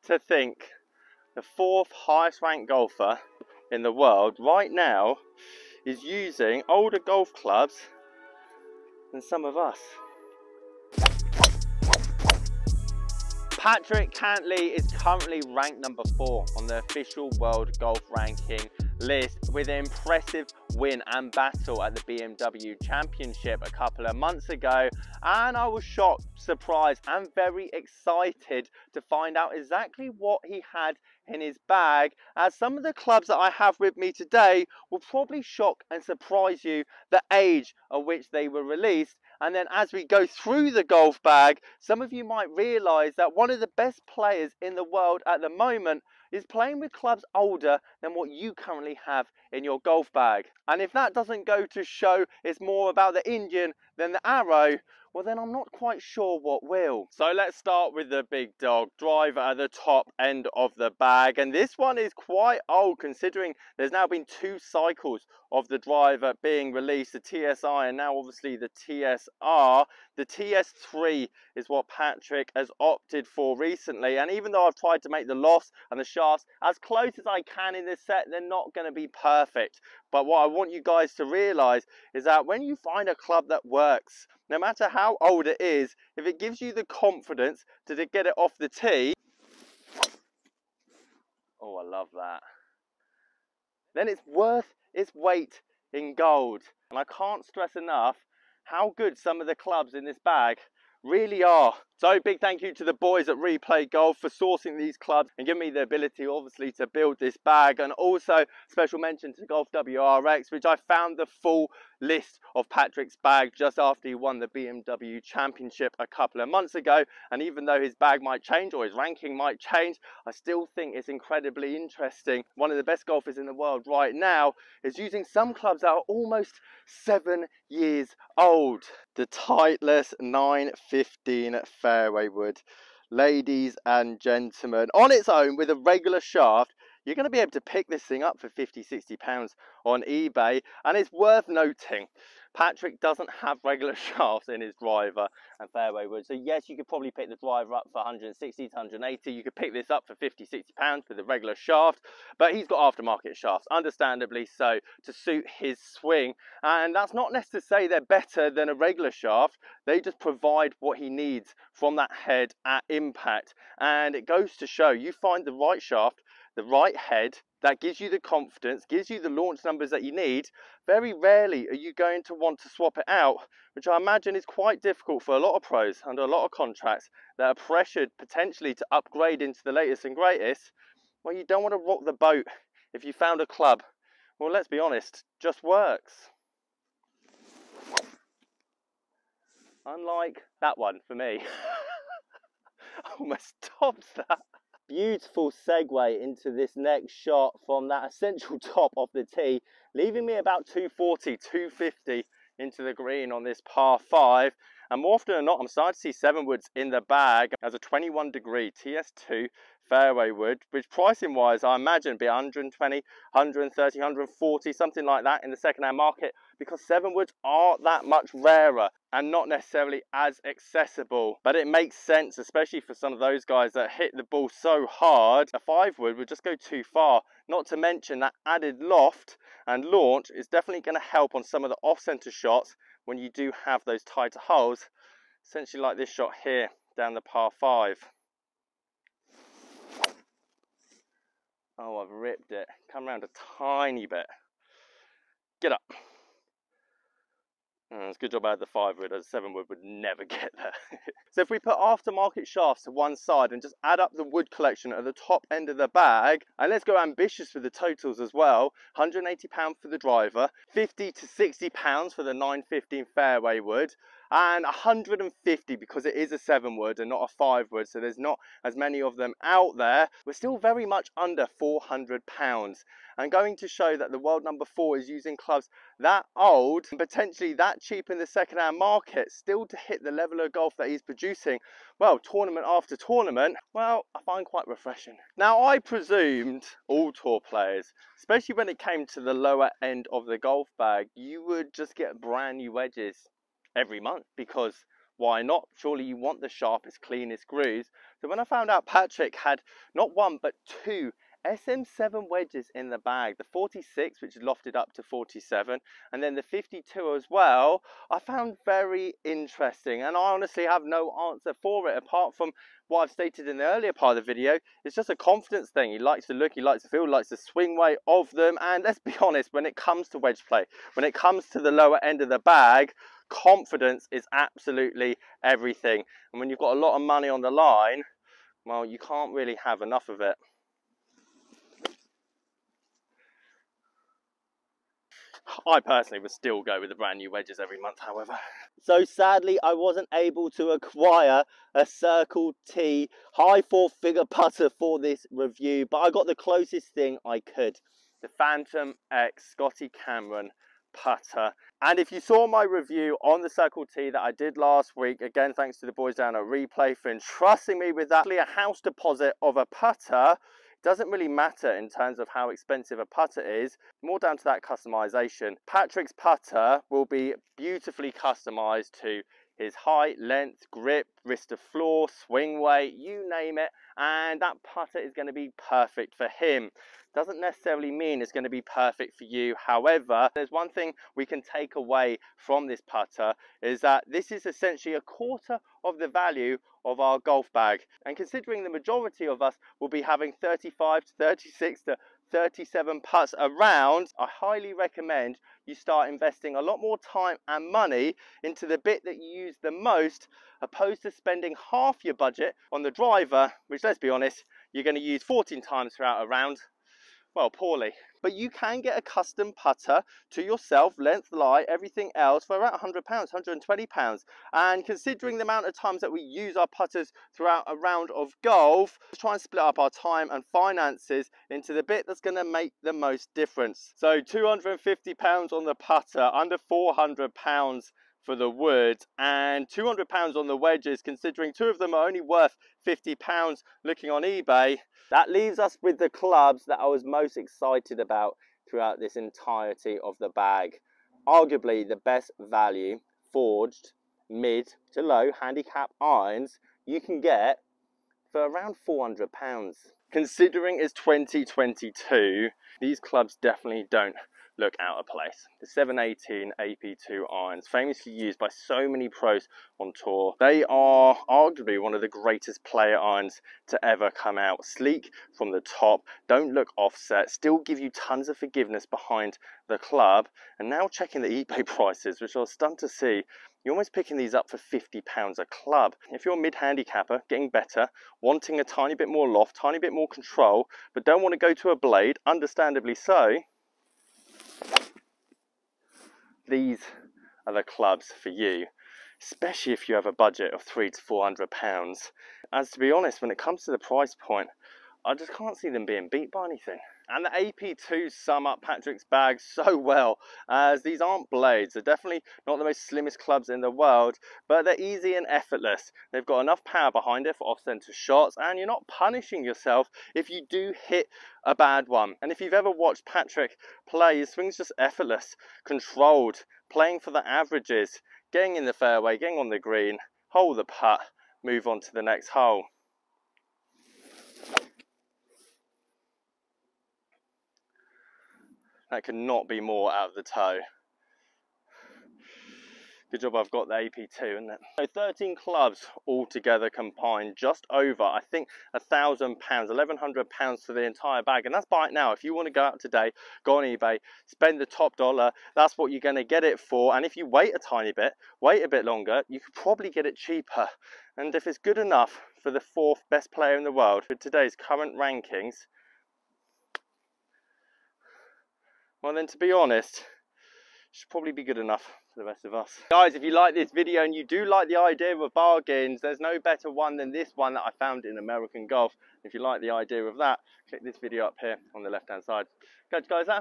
to think the fourth highest ranked golfer in the world right now is using older golf clubs than some of us. Patrick Cantlay is currently ranked number 4 on the official world golf ranking list with an impressive win and battle at the BMW Championship a couple of months ago, and I was shocked, surprised and very excited to find out exactly what he had in his bag, as some of the clubs that I have with me today will probably shock and surprise you the age at which they were released. And then as we go through the golf bag, some of you might realise that one of the best players in the world at the moment is playing with clubs older than what you currently have in your golf bag. And if that doesn't go to show it's more about the Indian than the arrow, well then I'm not quite sure what will. So let's start with the big dog, driver at the top end of the bag. And this one is quite old, considering there's now been 2 cycles of the driver being released, the TSI and now obviously the TSR. The TS3 is what Patrick has opted for recently, and even though I've tried to make the lofts and the shafts as close as I can in this set, they're not going to be perfect. But what I want you guys to realise is that when you find a club that works, no matter how old it is, if it gives you the confidence to get it off the tee, oh I love that, then it's worth its weight in gold. And I can't stress enough how good some of the clubs in this bag really are. So big thank you to the boys at Replay Golf for sourcing these clubs and giving me the ability obviously to build this bag. And also special mention to Golf WRX, which I found the full list of Patrick's bag just after he won the BMW Championship a couple of months ago. And even though his bag might change or his ranking might change, I still think it's incredibly interesting. One of the best golfers in the world right now is using some clubs that are almost 7 years old. The Titleist 915 fairway wood. Ladies and gentlemen, on its own with a regular shaft, you're going to be able to pick this thing up for 50-60 pounds on eBay. And it's worth noting, Patrick doesn't have regular shafts in his driver and fairway wood. So yes, you could probably pick the driver up for 160 to 180. You could pick this up for 50-60 pounds with a regular shaft, but he's got aftermarket shafts, understandably so, to suit his swing. And that's not necessarily to say they're better than a regular shaft. They just provide what he needs from that head at impact. And it goes to show, you find the right shaft, the right head, that gives you the confidence, gives you the launch numbers that you need. Very rarely are you going to want to swap it out, which I imagine is quite difficult for a lot of pros under a lot of contracts that are pressured potentially to upgrade into the latest and greatest. Well, you don't want to rock the boat if you found a club, well, let's be honest, just works. Unlike that one for me. Almost tops that. Beautiful segue into this next shot from that essential top of the tee, leaving me about 240, 250 into the green on this par 5. And more often than not, I'm starting to see 7 woods in the bag as a 21 degree TS2 fairway wood, which pricing wise I imagine be 120, 130, 140, something like that in the second-hand market, because 7 woods are that much rarer and not necessarily as accessible. But it makes sense, especially for some of those guys that hit the ball so hard. A 5 wood would just go too far, not to mention that added loft and launch is definitely going to help on some of the off-center shots when you do have those tighter holes, essentially like this shot here down the par 5. Oh, I've ripped it. Come around a tiny bit. Get up. It's a good job I had the 5 wood, as a 7 wood would never get there. So if we put aftermarket shafts to one side and just add up the wood collection at the top end of the bag, and let's go ambitious with the totals as well, £180 for the driver, 50 to 60 pounds for the 915 fairway wood, and 150 because it is a 7 wood and not a 5 wood, so there's not as many of them out there. We're still very much under £400, and going to show that the world number 4 is using clubs that old and potentially that cheap in the second-hand market still to hit the level of golf that he's producing, well, tournament after tournament, well, I find quite refreshing. Now, I presumed all tour players, especially when it came to the lower end of the golf bag, you would just get brand new wedges every month, because why not? Surely you want the sharpest, cleanest grooves. So when I found out Patrick had not one but two SM7 wedges in the bag, the 46, which is lofted up to 47, and then the 52 as well, I found very interesting, and I honestly have no answer for it apart from what I've stated in the earlier part of the video. It's just a confidence thing. He likes the look, he likes the feel, he likes the swing weight of them, and let's be honest, when it comes to wedge play, when it comes to the lower end of the bag, confidence is absolutely everything. And when you've got a lot of money on the line, well, you can't really have enough of it. I personally would still go with the brand new wedges every month, however. So sadly, I wasn't able to acquire a Circle T high four-figure putter for this review, but I got the closest thing I could. The Phantom X Scotty Cameron putter. And if you saw my review on the Circle T that I did last week, again thanks to the boys down at Replay for entrusting me with that, a house deposit of a putter. Doesn't really matter in terms of how expensive a putter is, more down to that customization. Patrick's putter will be beautifully customized to his height, length, grip, wrist to floor, swing weight, you name it, and that putter is going to be perfect for him. Doesn't necessarily mean it's going to be perfect for you. However, there's one thing we can take away from this putter, is that this is essentially a quarter of the value of our golf bag. And considering the majority of us will be having 35 to 36 to 37 putts around, I highly recommend you start investing a lot more time and money into the bit that you use the most, opposed to spending half your budget on the driver, which, let's be honest, you're going to use 14 times throughout a round. Well, poorly. But you can get a custom putter to yourself, length, lie, everything else, for about £100, £120. And considering the amount of times that we use our putters throughout a round of golf, let's try and split up our time and finances into the bit that's going to make the most difference. So £250 on the putter, under £400 for the wood, and £200 on the wedges, considering two of them are only worth £50 looking on eBay. That leaves us with the clubs that I was most excited about throughout this entirety of the bag. Arguably the best value forged mid to low handicap irons you can get for around £400. Considering it's 2022, these clubs definitely don't look out of place. The 718 AP2 irons, famously used by so many pros on tour. They are arguably one of the greatest player irons to ever come out. Sleek from the top, don't look offset, still give you tons of forgiveness behind the club. And now checking the eBay prices, which I was stunned to see, you're almost picking these up for £50 a club. If you're a mid-handicapper, getting better, wanting a tiny bit more loft, tiny bit more control, but don't want to go to a blade, understandably so, these are the clubs for you, especially if you have a budget of £300 to £400. As to be honest, when it comes to the price point, I just can't see them being beat by anything. And the AP2s sum up Patrick's bag so well, as these aren't blades. They're definitely not the most slimmest clubs in the world, but they're easy and effortless. They've got enough power behind it for off-center shots, and you're not punishing yourself if you do hit a bad one. And if you've ever watched Patrick play, his swing's just effortless, controlled, playing for the averages, getting in the fairway, getting on the green, hole the putt, move on to the next hole. That could not be more out of the toe. Good job I've got the AP2, isn't it? So 13 clubs altogether combined, just over, I think, £1,000, £1,100 for the entire bag. And that's buy it now. If you want to go out today, go on eBay, spend the top dollar, that's what you're going to get it for. And if you wait a tiny bit, wait a bit longer, you could probably get it cheaper. And if it's good enough for the 4th best player in the world with today's current rankings, well then, to be honest, it should probably be good enough for the rest of us. Guys, if you like this video and you do like the idea of bargains, there's no better one than this one that I found in American Golf. If you like the idea of that, click this video up here on the left hand side. Catch you guys there.